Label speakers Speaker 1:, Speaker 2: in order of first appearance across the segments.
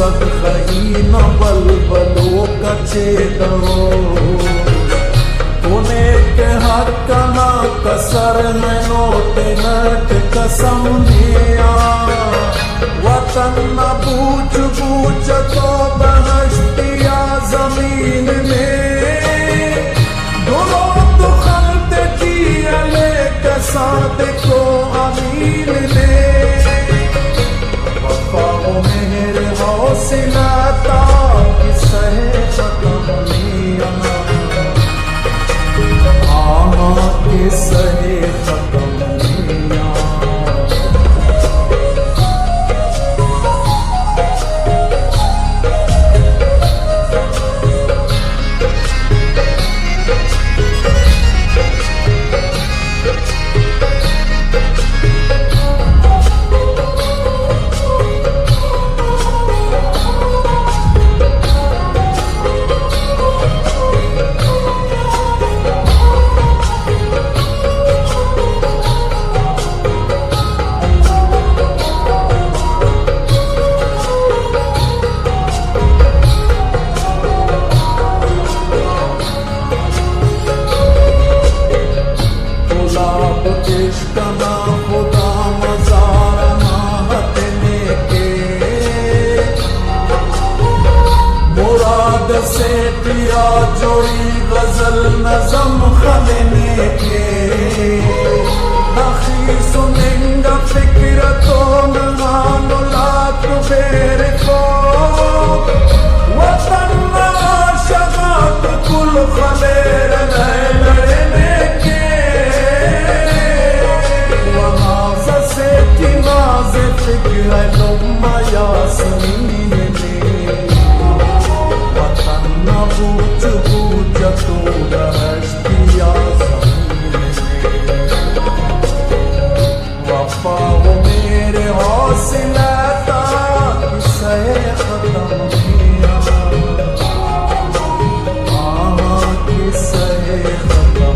Speaker 1: सदखही न बलबलो कचेदो कोने के हक न कसर न नोट नट कसम दिया वतन न पूछ पूछ तो बहश्तिया जमीन में दोनों तो खलते किए साथ को अमीन ने वफा मेरे हौसला सहे खत्म के सहे खत्म से पिया जोड़ी गजल नजम खलने के नखी सुनेंगा फिक्र तो नहानुलात बेर को वतन शगात कुल खलेर लड़ने के वहाँ से की नाज फिक्र लुम्मा यासमीन पूछ पूछ तो रहस्तिया वफा वो मेरे हौसला सहे खत्म सहे खत्म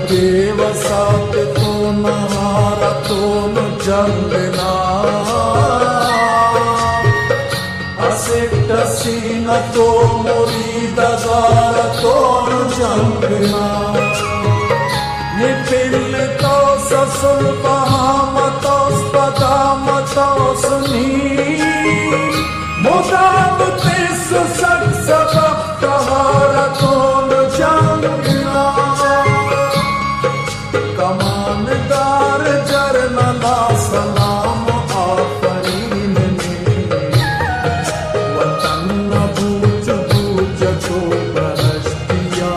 Speaker 1: बेवसात तो नहारा तो न जंगना असिट सीना तो मुरीद गारा तो न जंगना Nipilitos sulpahamatos padamatos ni Mudabatis saksabakhtaharaton jangna Kamandar jarnala salam aafarin ne Watan booch booch ko parashtiya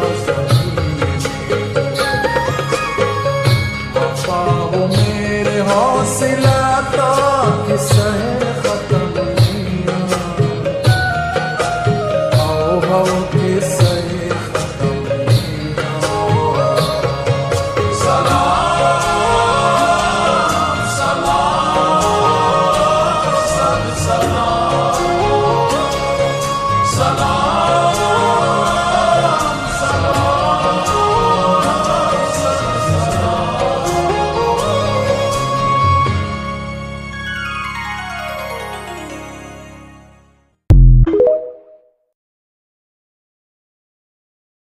Speaker 1: वो मेरे हौसला था किसे खत्म नहीं आओ किस